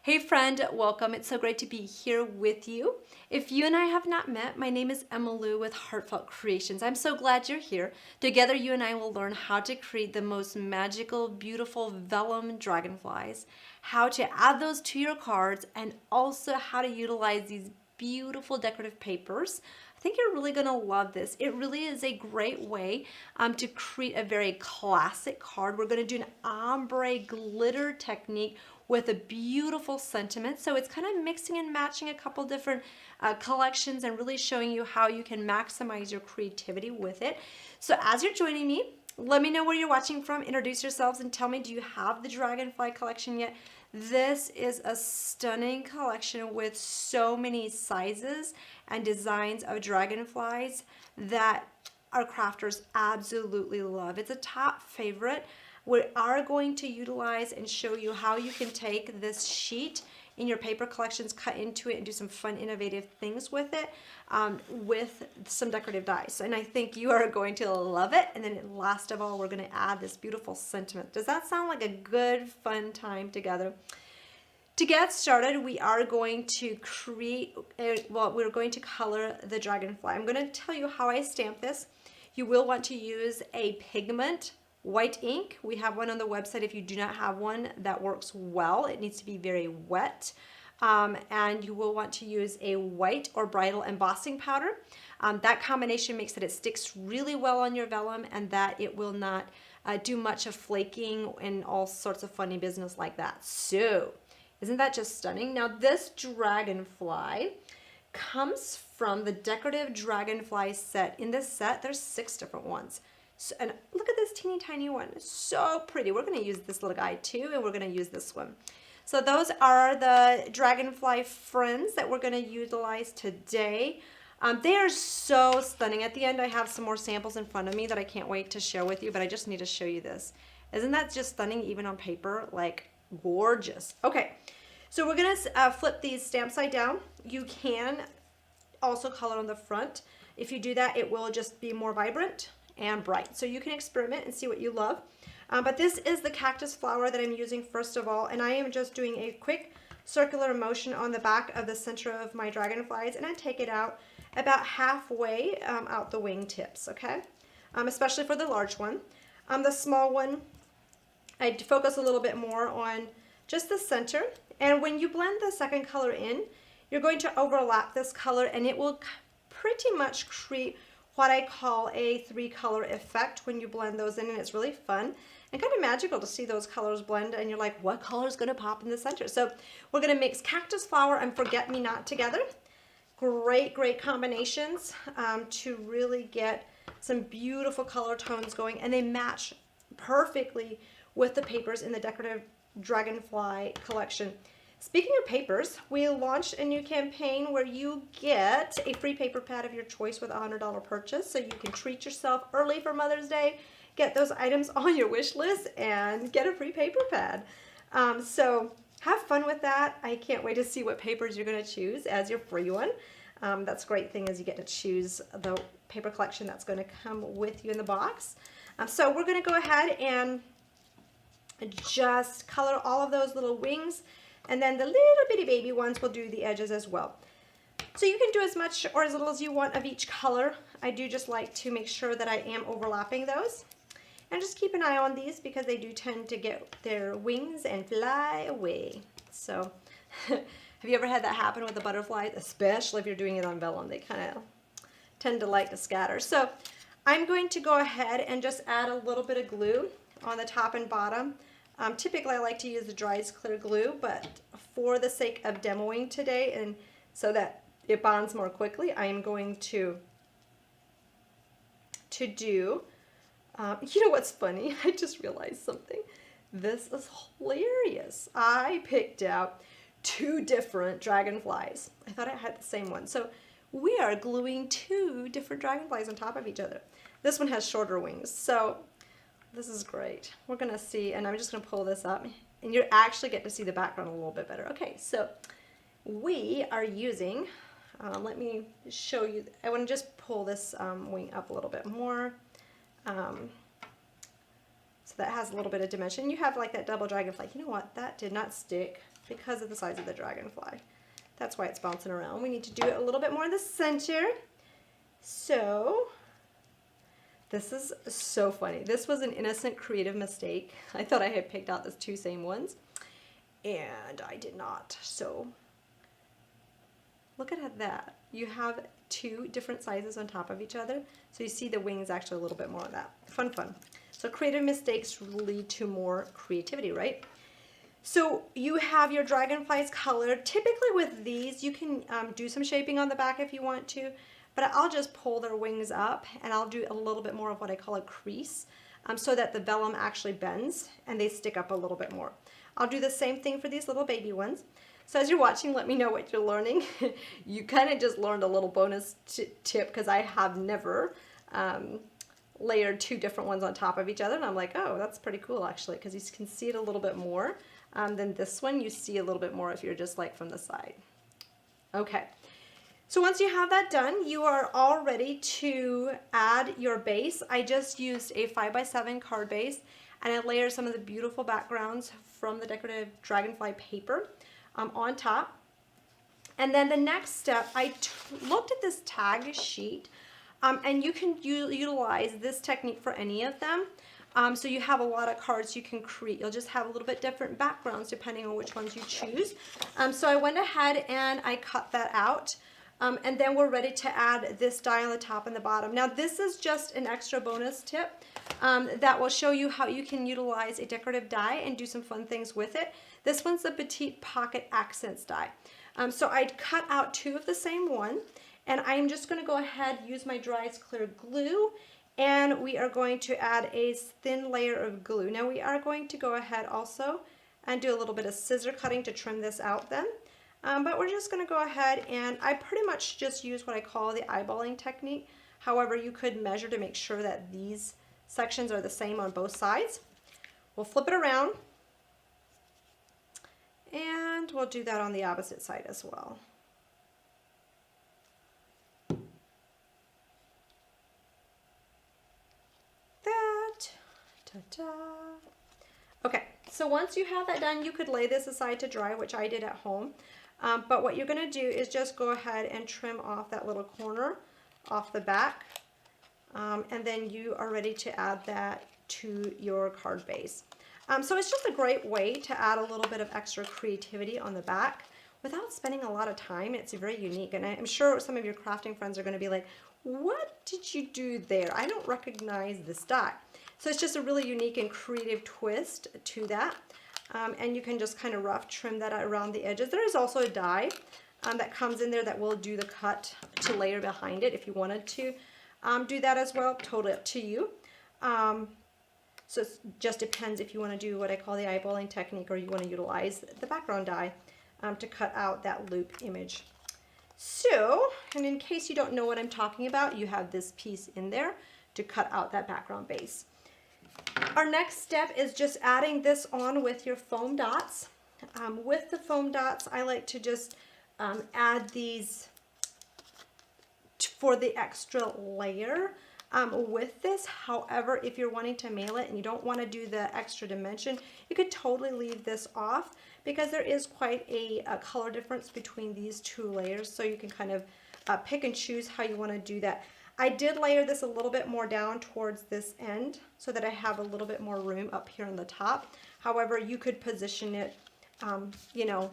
Hey friend, welcome. It's so great to be here with you. If you and I have not met, my name is Emma Lou with Heartfelt Creations. I'm so glad you're here. Together, you and I will learn how to create the most magical, beautiful vellum dragonflies, how to add those to your cards, and also how to utilize these beautiful decorative papers. I think you're really going to love this. It really is a great way to create a very classic card. We're going to do an ombre glitter technique with a beautiful sentiment. So it's kind of mixing and matching a couple different collections and really showing you how you can maximize your creativity with it. So as you're joining me, let me know where you're watching from. Introduce yourselves and tell me, do you have the Dragonfly collection yet? This is a stunning collection with so many sizes and designs of dragonflies that our crafters absolutely love. It's a top favorite. We are going to utilize and show you how you can take this sheet in your paper collections, cut into it, and do some fun, innovative things with it with some decorative dies. And I think you are going to love it. And then last of all, we're going to add this beautiful sentiment. Does that sound like a good, fun time together? To get started, we are going to we're going to color the dragonfly. I'm going to tell you how I stamp this. You will want to use a pigment white ink. We have one on the website. If you do not have one, that works well. It needs to be very wet. And you will want to use a white or bridal embossing powder. That combination makes that it sticks really well on your vellum and that it will not do much of flaking and all sorts of funny business like that. So, isn't that just stunning? Now this dragonfly comes from the decorative dragonfly set. In this set, there's 6 different ones. So, and look at this teeny tiny one. It's so pretty. We're going to use this little guy too, and we're going to use this one. So those are the dragonfly friends that we're going to utilize today. They are so stunning. At the end, I have some more samples in front of me that I can't wait to share with you, but I just need to show you this. Isn't that just stunning even on paper? Like, gorgeous. Okay, so we're going to flip these stamp side down. You can also color on the front. If you do that, it will just be more vibrant and bright. So you can experiment and see what you love. But this is the cactus flower that I'm using first of all, and I am just doing a quick circular motion on the back of the center of my dragonflies, and I take it out about halfway out the wing tips, okay? Especially for the large one. The small one, I focus a little bit more on just the center, and when you blend the second color in, you're going to overlap this color, and it will pretty much create what I call a 3-color effect when you blend those in, and it's really fun and kind of magical to see those colors blend, and you're like, what color is going to pop in the center? So we're going to mix cactus flower and forget-me-not together. Great, great combinations to really get some beautiful color tones going, and they match perfectly with the papers in the decorative dragonfly collection. Speaking of papers, we launched a new campaign where you get a free paper pad of your choice with a $100 purchase, so you can treat yourself early for Mother's Day, get those items on your wish list, and get a free paper pad. So have fun with that. I can't wait to see what papers you're going to choose as your free one. That's a great thing, is you get to choose the paper collection that's going to come with you in the box. So we're going to go ahead and just color all of those little wings. And then the little bitty baby ones will do the edges as well. So you can do as much or as little as you want of each color. I do just like to make sure that I am overlapping those. And just keep an eye on these because they do tend to get their wings and fly away. So have you ever had that happen with the butterflies? Especially if you're doing it on vellum. They kind of tend to like to scatter. So I'm going to go ahead and just add a little bit of glue on the top and bottom. Typically I like to use the Dry's Clear Glue, but for the sake of demoing today and so that it bonds more quickly, I am going to do, you know what's funny? I just realized something. This is hilarious. I picked out 2 different dragonflies. I thought I had the same one. So we are gluing 2 different dragonflies on top of each other. This one has shorter wings. So this is great. We're going to see, and I'm just going to pull this up, and you actually get to see the background a little bit better. Okay, so we are using, let me show you, I want to just pull this wing up a little bit more. So that has a little bit of dimension. You have like that double dragonfly. You know what? That did not stick because of the size of the dragonfly. That's why it's bouncing around. We need to do it a little bit more in the center. So this is so funny. This was an innocent creative mistake. I thought I had picked out the two same ones, and I did not. So look at that. You have two different sizes on top of each other. So you see the wings actually a little bit more of that. Fun, fun. So creative mistakes lead to more creativity, right? So you have your dragonflies colored. Typically with these, you can do some shaping on the back if you want to, but I'll just pull their wings up and I'll do a little bit more of what I call a crease so that the vellum actually bends and they stick up a little bit more. I'll do the same thing for these little baby ones. So as you're watching, let me know what you're learning. You kind of just learned a little bonus tip because I have never layered two different ones on top of each other, and I'm like, oh, that's pretty cool actually, because you can see it a little bit more than this one. You see a little bit more if you're just like from the side. Okay, so once you have that done, you are all ready to add your base. I just used a 5x7 card base, and I layered some of the beautiful backgrounds from the decorative dragonfly paper on top. And then the next step, I looked at this tag sheet, and you can utilize this technique for any of them. So you have a lot of cards you can create. You'll just have a little bit different backgrounds depending on which ones you choose. So I went ahead and I cut that out. And then we're ready to add this die on the top and the bottom. Now this is just an extra bonus tip that will show you how you can utilize a decorative die and do some fun things with it. This one's the Petite Pocket Accents die. So I'd cut out two of the same one, and I'm just going to go ahead, use my Dry's Clear Glue, and we are going to add a thin layer of glue. Now we are going to go ahead also and do a little bit of scissor cutting to trim this out then. But we're just going to go ahead, and I pretty much just use what I call the eyeballing technique. However, you could measure to make sure that these sections are the same on both sides. We'll flip it around, and we'll do that on the opposite side as well. That, ta-da. Okay, so once you have that done, you could lay this aside to dry, which I did at home. But what you're going to do is just go ahead and trim off that little corner off the back. And then you are ready to add that to your card base. So it's just a great way to add a little bit of extra creativity on the back without spending a lot of time. It's very unique, and I'm sure some of your crafting friends are going to be like, what did you do there? I don't recognize this die. So it's just a really unique and creative twist to that. And you can just kind of rough trim that around the edges. There is also a die that comes in there that will do the cut to layer behind it if you wanted to do that as well. Totally up to you. So it just depends if you want to do what I call the eyeballing technique, or you want to utilize the background die to cut out that loop image. So, and in case you don't know what I'm talking about, you have this piece in there to cut out that background base. Our next step is just adding this on with your foam dots. With the foam dots, I like to just add these for the extra layer with this. However, if you're wanting to mail it and you don't want to do the extra dimension, you could totally leave this off because there is quite a color difference between these two layers, so you can kind of pick and choose how you want to do that. I did layer this a little bit more down towards this end so that I have a little bit more room up here on the top. However, you could position it, you know,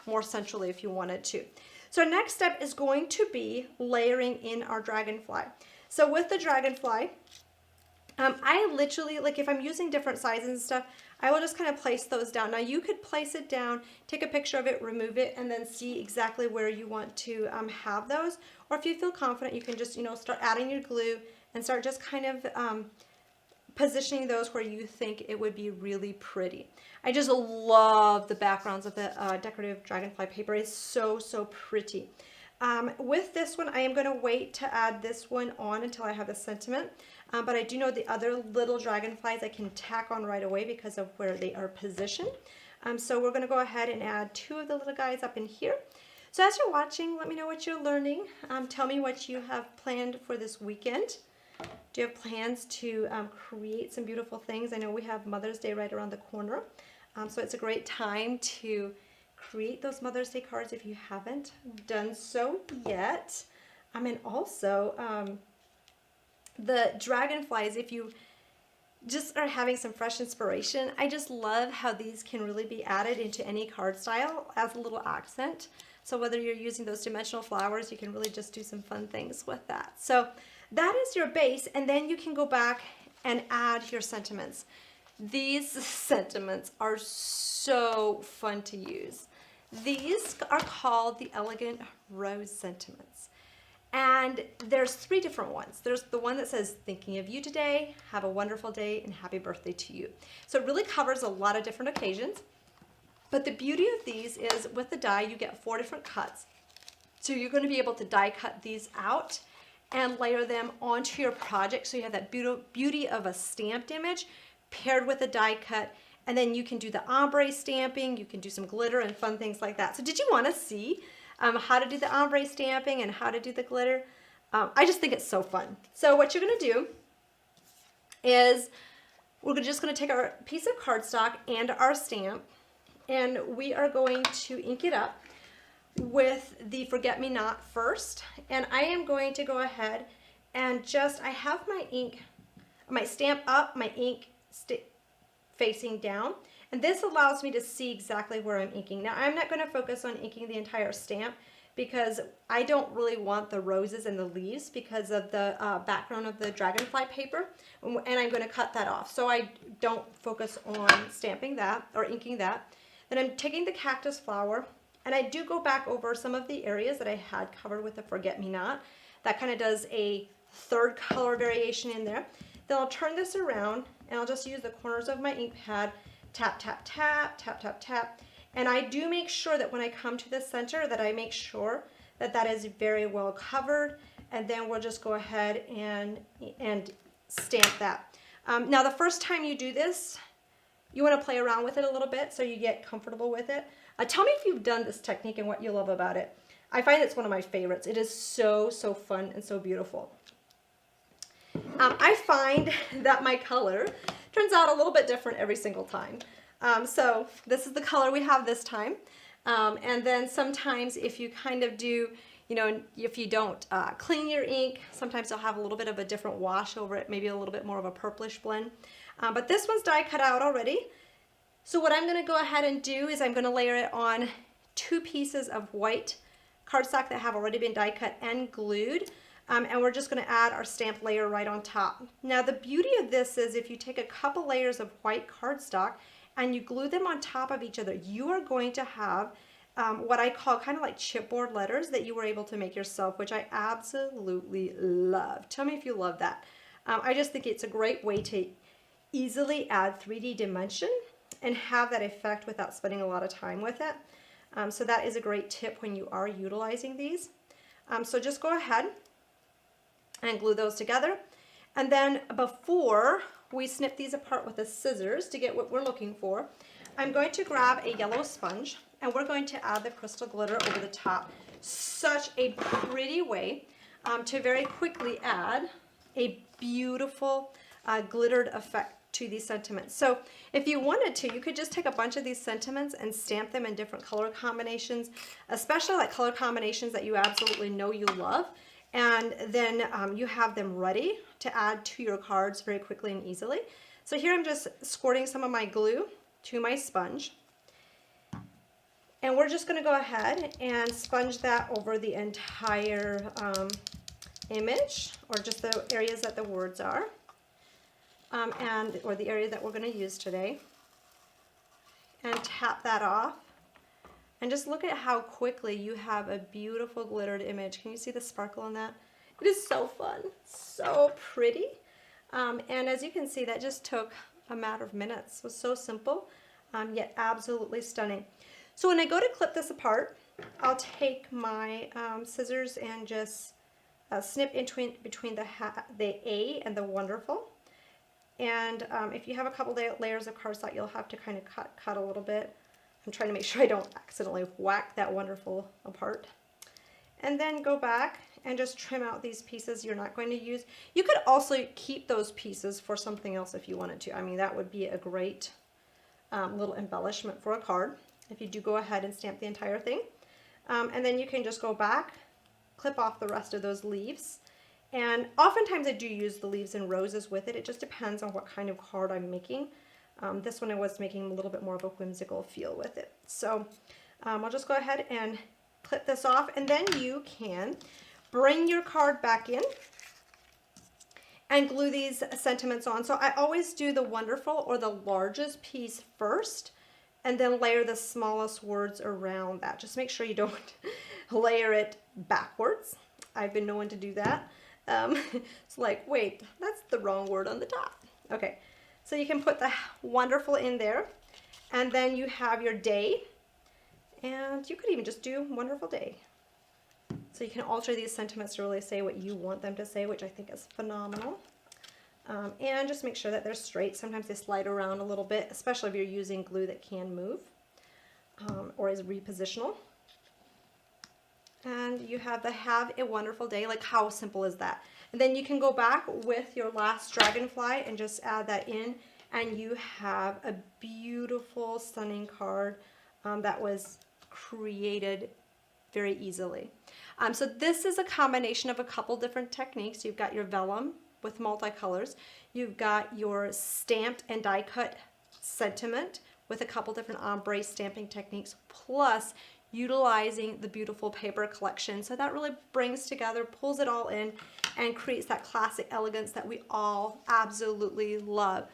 more centrally if you wanted to. So our next step is going to be layering in our dragonfly. So with the dragonfly, I literally, like if I'm using different sizes and stuff, I will just kind of place those down. Now you could place it down, take a picture of it, remove it, and then see exactly where you want to have those. Or if you feel confident, you can just, you know, start adding your glue and start just kind of positioning those where you think it would be really pretty. I just love the backgrounds of the decorative dragonfly paper. It's so, so pretty. With this one, I am going to wait to add this one on until I have the sentiment. But I do know the other little dragonflies I can tack on right away because of where they are positioned. So we're going to go ahead and add two of the little guys up in here. So as you're watching, let me know what you're learning. Tell me what you have planned for this weekend. Do you have plans to create some beautiful things? I know we have Mother's Day right around the corner. So it's a great time to create those Mother's Day cards if you haven't done so yet. And also the Dragonflies, if you just are having some fresh inspiration, I just love how these can really be added into any card style as a little accent. So whether you're using those dimensional flowers, you can really just do some fun things with that. So that is your base, and then you can go back and add your sentiments. These sentiments are so fun to use. These are called the Elegant Rose Sentiments. And there's 3 different ones. There's the one that says, thinking of you today, have a wonderful day, and happy birthday to you. So it really covers a lot of different occasions. But the beauty of these is with the die, you get 4 different cuts. So you're going to be able to die cut these out and layer them onto your project. So you have that beauty of a stamped image paired with a die cut. And then you can do the ombre stamping. You can do some glitter and fun things like that. So did you want to see how to do the ombre stamping and how to do the glitter? I just think it's so fun. So what you're going to do is we're just going to take our piece of cardstock and our stamp, and we are going to ink it up with the Forget Me Not first. And I am going to go ahead and I have my stamp up, my ink facing down. And this allows me to see exactly where I'm inking. Now, I'm not going to focus on inking the entire stamp because I don't really want the roses and the leaves because of the background of the dragonfly paper, and I'm going to cut that off. So I don't focus on stamping that or inking that. Then I'm taking the cactus flower, and I do go back over some of the areas that I had covered with the Forget Me Not. That kind of does a 3rd color variation in there. Then I'll turn this around, and I'll just use the corners of my ink pad, tap, tap, tap, tap, tap, tap. And I do make sure that when I come to the center that I make sure that that is very well covered. And then we'll just go ahead and stamp that. Now the first time you do this, you want to play around with it a little bit so you get comfortable with it. Tell me if you've done this technique and what you love about it. I find it's one of my favorites. It is so, so fun and so beautiful. I find that my color turns out a little bit different every single time. So this is the color we have this time. And then sometimes if you kind of do, if you don't clean your ink, sometimes you'll have a little bit of a different wash over it, maybe a little bit more of a purplish blend. But this one's die cut out already. So what I'm going to go ahead and do is I'm going to layer it on 2 pieces of white cardstock that have already been die cut and glued. And we're just going to add our stamp layer right on top. Now the beauty of this is if you take a couple layers of white cardstock and you glue them on top of each other, you are going to have what I call kind of like chipboard letters that you were able to make yourself, which I absolutely love. Tell me if you love that. I just think it's a great way to easily add 3D dimension and have that effect without spending a lot of time with it. So that is a great tip when you are utilizing these. So just go ahead and glue those together. And then before we snip these apart with the scissors to get what we're looking for, I'm going to grab a yellow sponge and we're going to add the crystal glitter over the top. Such a pretty way to very quickly add a beautiful glittered effect to these sentiments. So if you wanted to, you could just take a bunch of these sentiments and stamp them in different color combinations, especially like color combinations that you absolutely know you love. And then you have them ready to add to your cards very quickly and easily. So here I'm just squirting some of my glue to my sponge. And we're just going to go ahead and sponge that over the entire image, or just the areas that the words are, or the area that we're going to use today. And tap that off. And just look at how quickly you have a beautiful glittered image. Can you see the sparkle in that? It is so fun, so pretty. And as you can see, that just took a matter of minutes. It was so simple, yet absolutely stunning. So when I go to clip this apart, I'll take my scissors and just snip in between the A and the wonderful. And if you have a couple layers of cardstock, you'll have to kind of cut a little bit. I'm trying to make sure I don't accidentally whack that wonderful apart. And then go back and just trim out these pieces you're not going to use. You could also keep those pieces for something else if you wanted to. I mean, that would be a great little embellishment for a card. if you do go ahead and stamp the entire thing. And then you can just go back, clip off the rest of those leaves. And oftentimes I do use the leaves and roses with it. It just depends on what kind of card I'm making. This one I was making a little bit more of a whimsical feel with it. So I'll just go ahead and clip this off, and then you can bring your card back in and glue these sentiments on. So I always do the wonderful or the largest piece first, and then layer the smallest words around that. Just make sure you don't layer it backwards. I've been known to do that. It's like, wait, that's the wrong word on the top. Okay, so you can put the wonderful in there, and then you have your day, and you could even just do wonderful day. So you can alter these sentiments to really say what you want them to say, which I think is phenomenal. And just make sure that they're straight. Sometimes they slide around a little bit, especially if you're using glue that can move or is repositional. And you have the have a wonderful day. Like, how simple is that? And then you can go back with your last dragonfly and just add that in, and you have a beautiful, stunning card that was created very easily. So this is a combination of a couple different techniques. You've got your vellum with multicolors. You've got your stamped and die cut sentiment with a couple different ombre stamping techniques, plus utilizing the beautiful paper collection. So that really brings together, pulls it all in, and creates that classic elegance that we all absolutely love.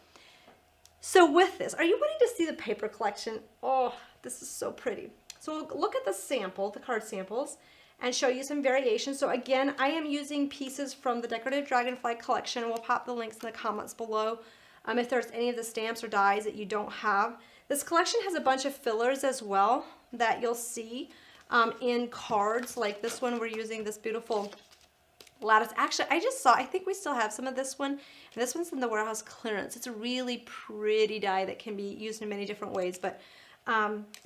So with this, are you wanting to see the paper collection? Oh, this is so pretty. So we'll look at the sample, the card samples, and show you some variations. So again, I am using pieces from the Decorative Dragonfly collection. We'll pop the links in the comments below if there's any of the stamps or dies that you don't have. This collection has a bunch of fillers as well that you'll see in cards. Like this one, we're using this beautiful lattice. Actually, I think we still have some of this one. And this one's in the warehouse clearance. It's a really pretty die that can be used in many different ways. But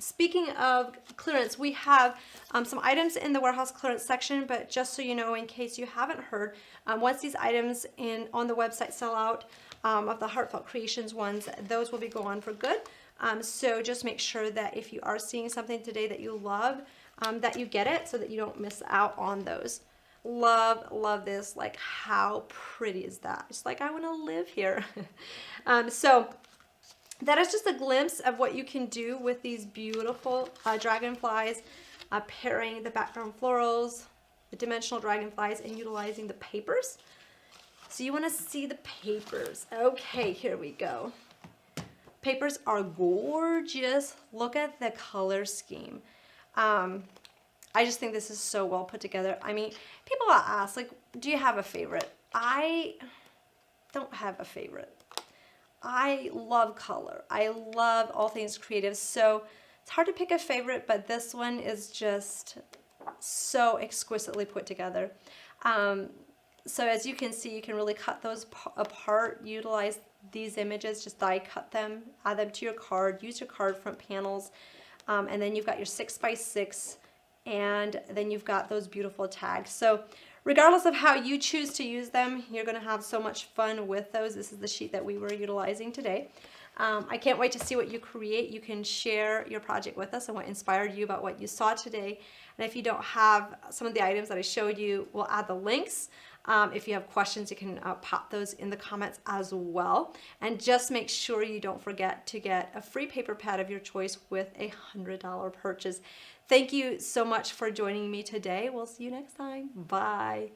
speaking of clearance, we have some items in the warehouse clearance section, but just so you know, in case you haven't heard, once these items on the website sell out of the Heartfelt Creations ones, those will be gone for good. So just make sure that if you are seeing something today that you love, that you get it so that you don't miss out on those. Love this. Like, how pretty is that? It's like, I want to live here. So that is just a glimpse of what you can do with these beautiful dragonflies, pairing the background florals, the dimensional dragonflies, and utilizing the papers. So you want to see the papers. Okay, here we go. Papers are gorgeous. Look at the color scheme. I just think this is so well put together. I mean, people ask, like, do you have a favorite? I don't have a favorite. I love color. I love all things creative. So it's hard to pick a favorite, but this one is just so exquisitely put together. So as you can see, you can really cut those apart, utilize these images, just die cut them, add them to your card, use your card front panels, and then you've got your 6x6, and then you've got those beautiful tags. So regardless of how you choose to use them, you're going to have so much fun with those. This is the sheet that we were utilizing today. I can't wait to see what you create. You can share your project with us and what inspired you about what you saw today. And if you don't have some of the items that I showed you, we'll add the links. If you have questions, you can pop those in the comments as well. And just make sure you don't forget to get a free paper pad of your choice with a $100 purchase. Thank you so much for joining me today. We'll see you next time. Bye.